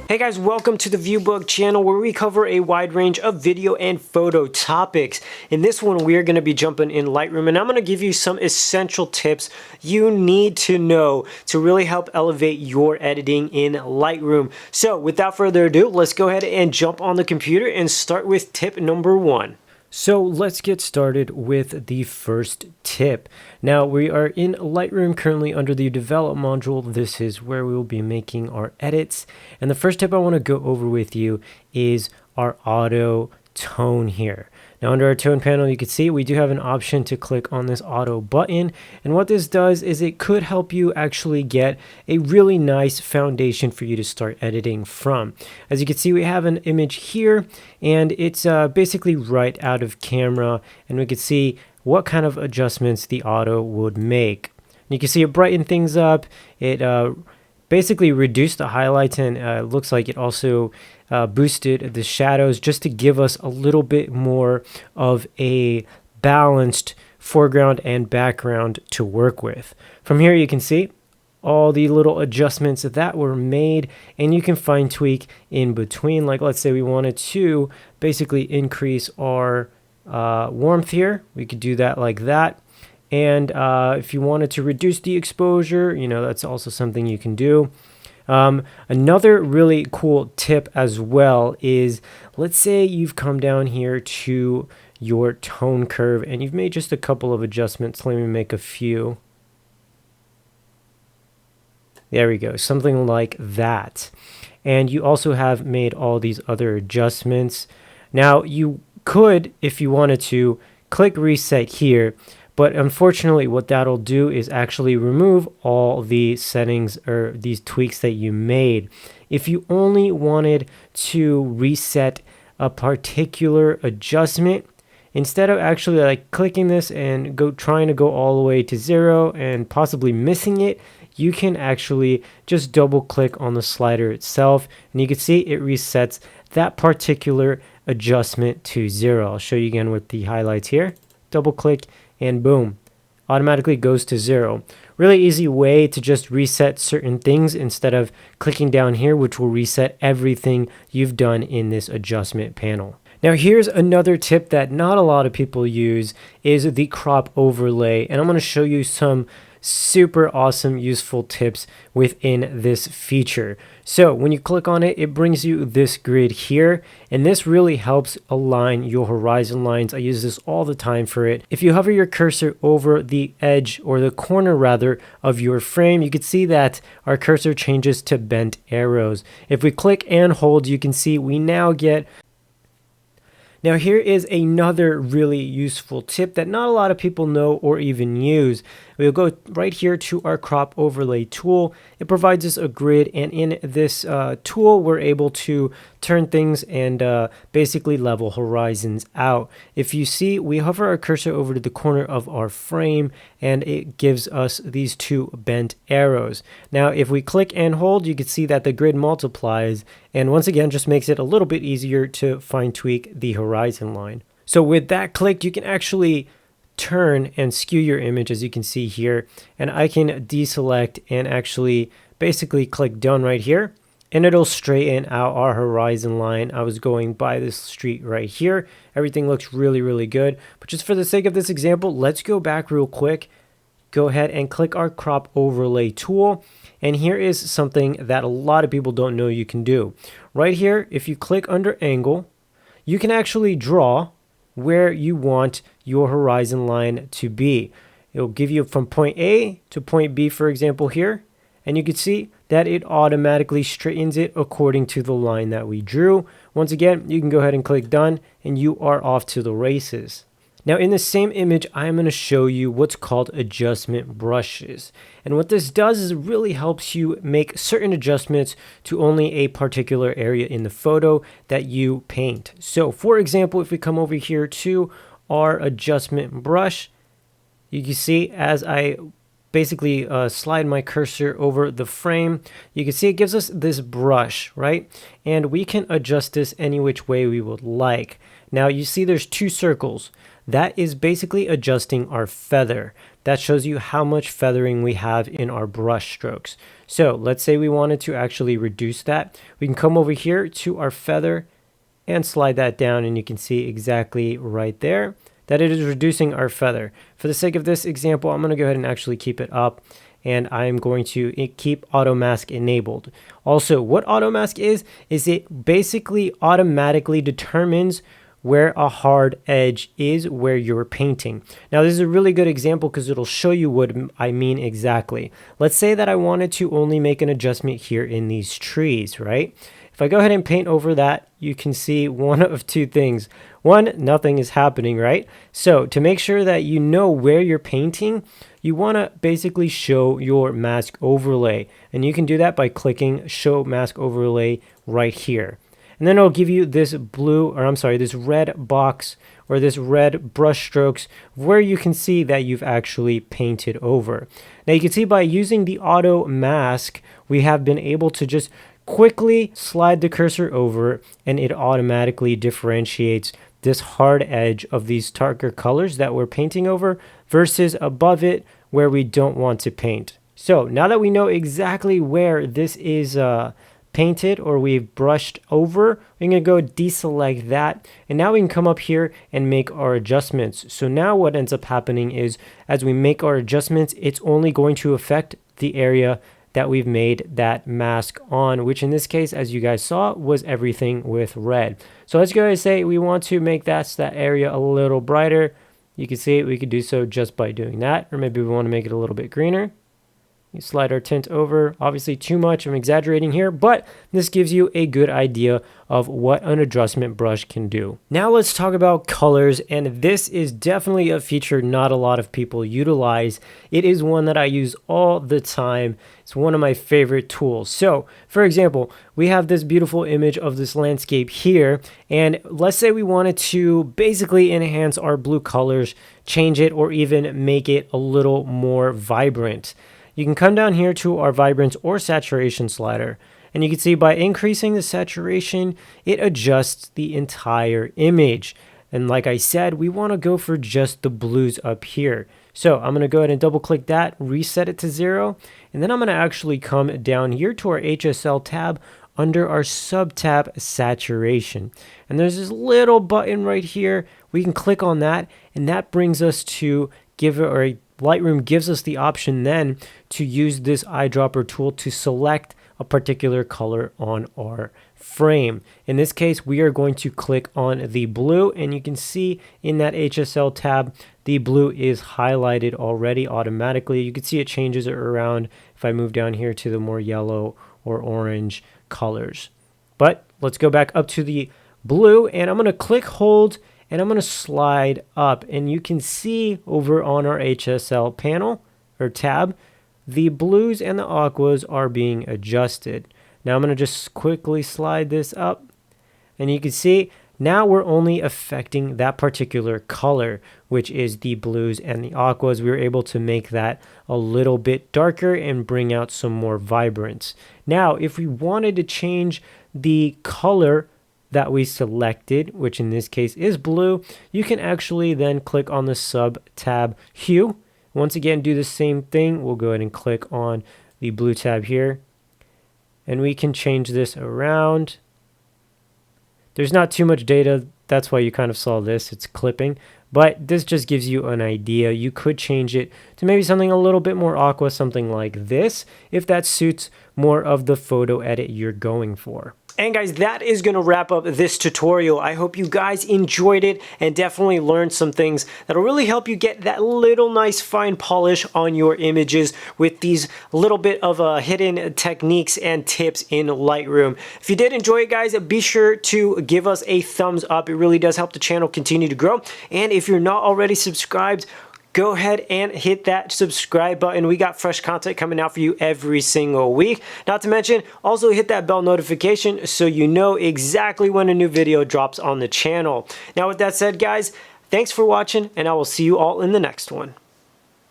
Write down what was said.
Hey guys, welcome to the ViewBug channel where we cover a wide range of video and photo topics. In this one, we are going to be jumping in Lightroom and I'm going to give you some essential tips you need to know to really help elevate your editing in Lightroom. So without further ado, let's go ahead and jump on the computer and start with tip number 1. So let's get started with the first tip. Now we are in Lightroom currently under the develop module. This is where we will be making our edits. And the first tip I want to go over with you is our auto tone here. Now under our tone panel, you can see we do have an option to click on this auto button. And what this does is it could help you actually get a really nice foundation for you to start editing from. As you can see, we have an image here and it's basically right out of camera. And we can see what kind of adjustments the auto would make. You can see it brightened things up. It basically reduced the highlights and looks like it also boosted the shadows just to give us a little bit more of a balanced foreground and background to work with. From here you can see all the little adjustments that were made, and you can fine tweak in between. Like let's say we wanted to basically increase our warmth here, we could do that like that. And if you wanted to reduce the exposure, you know, that's also something you can do. Another really cool tip as well is, let's say you've come down here to your tone curve and you've made just a couple of adjustments. Let me make a few. There we go, something like that. And you also have made all these other adjustments. Now you could, if you wanted to, click reset here. But unfortunately, what that'll do is actually remove all the settings or these tweaks that you made. If you only wanted to reset a particular adjustment, instead of actually like clicking this and trying to go all the way to 0 and possibly missing it, you can actually just double click on the slider itself and you can see it resets that particular adjustment to 0. I'll show you again with the highlights here. Double click and boom, automatically goes to 0. Really easy way to just reset certain things instead of clicking down here, which will reset everything you've done in this adjustment panel. Now here's another tip that not a lot of people use is the crop overlay, and I'm going to show you some super awesome useful tips within this feature. So when you click on it, it brings you this grid here, and this really helps align your horizon lines. I use this all the time for it. If you hover your cursor over the edge, or the corner rather, of your frame, you can see that our cursor changes to bent arrows. If we click and hold, you can see we now get. Now here is another really useful tip that not a lot of people know or even use. We'll go right here to our crop overlay tool. It provides us a grid, and in this tool we're able to turn things and basically level horizons out. If you see, we hover our cursor over to the corner of our frame and it gives us these two bent arrows. Now if we click and hold, you can see that the grid multiplies, and once again just makes it a little bit easier to fine tweak the horizon line. So with that click, you can actually turn and skew your image, as you can see here, and I can deselect and actually basically click done right here, and it'll straighten out our horizon line. I was going by this street right here. Everything looks really good, but just for the sake of this example, let's go back real quick. Go ahead and click our crop overlay tool, and here is something that a lot of people don't know you can do. Right here, if you click under angle, you can actually draw where you want your horizon line to be. It'll give you from point A to point B, for example, here, and you can see that it automatically straightens it according to the line that we drew. Once again, you can go ahead and click done and you are off to the races. Now in the same image, I'm going to show you what's called adjustment brushes. And what this does is it really helps you make certain adjustments to only a particular area in the photo that you paint. So for example, if we come over here to our adjustment brush, you can see as I basically slide my cursor over the frame, you can see it gives us this brush, right? And we can adjust this any which way we would like. Now you see there's two circles. that is basically adjusting our feather. That shows you how much feathering we have in our brush strokes. So let's say we wanted to actually reduce that. We can come over here to our feather and slide that down, and you can see exactly right there that it is reducing our feather. For the sake of this example, I'm going to go ahead and actually keep it up, and I'm going to keep auto mask enabled. Also, what auto mask is it basically automatically determines where a hard edge is where you're painting. Now, this is a really good example because it'll show you what I mean exactly. Let's say that I wanted to only make an adjustment here in these trees, right? If I go ahead and paint over that, you can see one of two things. One, nothing is happening, right? So to make sure that you know where you're painting, you want to basically show your mask overlay. And you can do that by clicking Show Mask Overlay right here. And then it'll give you this this red box or this red brush strokes where you can see that you've actually painted over. Now you can see by using the auto mask, we have been able to just quickly slide the cursor over, and it automatically differentiates this hard edge of these darker colors that we're painting over versus above it where we don't want to paint. So now that we know exactly where this is painted or we've brushed over, we're going to go deselect that, and now we can come up here and make our adjustments. So now what ends up happening is as we make our adjustments, it's only going to affect the area that we've made that mask on, which in this case, as you guys saw, was everything with red. So let's go ahead and say we want to make that area a little brighter. You can see we could do so just by doing that, or maybe we want to make it a little bit greener. You slide our tint over. Obviously too much, I'm exaggerating here, but this gives you a good idea of what an adjustment brush can do. Now let's talk about colors, and this is definitely a feature not a lot of people utilize. It is one that I use all the time. It's one of my favorite tools. So for example, we have this beautiful image of this landscape here, and let's say we wanted to basically enhance our blue colors, change it, or even make it a little more vibrant. You can come down here to our vibrance or saturation slider, and you can see by increasing the saturation, it adjusts the entire image. And like I said, we want to go for just the blues up here. So I'm going to go ahead and double click that, reset it to 0, and then I'm going to actually come down here to our HSL tab under our sub-tab saturation. And there's this little button right here. We can click on that, and that brings us to Lightroom gives us the option then to use this eyedropper tool to select a particular color on our frame. In this case, we are going to click on the blue, and you can see in that HSL tab, the blue is highlighted already automatically. You can see it changes it around if I move down here to the more yellow or orange colors. But let's go back up to the blue, and I'm going to click, hold, and I'm going to slide up, and you can see over on our HSL panel or tab, the blues and the aquas are being adjusted. Now I'm going to just quickly slide this up, and you can see now we're only affecting that particular color, which is the blues and the aquas. We were able to make that a little bit darker and bring out some more vibrance. Now, if we wanted to change the color that we selected, which in this case is blue, you can actually then click on the sub tab hue. Once again, do the same thing. We'll go ahead and click on the blue tab here, and we can change this around. There's not too much data, that's why you kind of saw this, it's clipping, but this just gives you an idea. You could change it to maybe something a little bit more aqua, something like this, if that suits more of the photo edit you're going for. And guys, that is going to wrap up this tutorial. I hope you guys enjoyed it and definitely learned some things that'll really help you get that little nice fine polish on your images with these little bit of hidden techniques and tips in Lightroom. If you did enjoy it, guys, be sure to give us a thumbs up. It really does help the channel continue to grow. And if you're not already subscribed, go ahead and hit that subscribe button. We got fresh content coming out for you every single week. Not to mention, also hit that bell notification so you know exactly when a new video drops on the channel. Now, with that said, guys, thanks for watching, and I will see you all in the next one.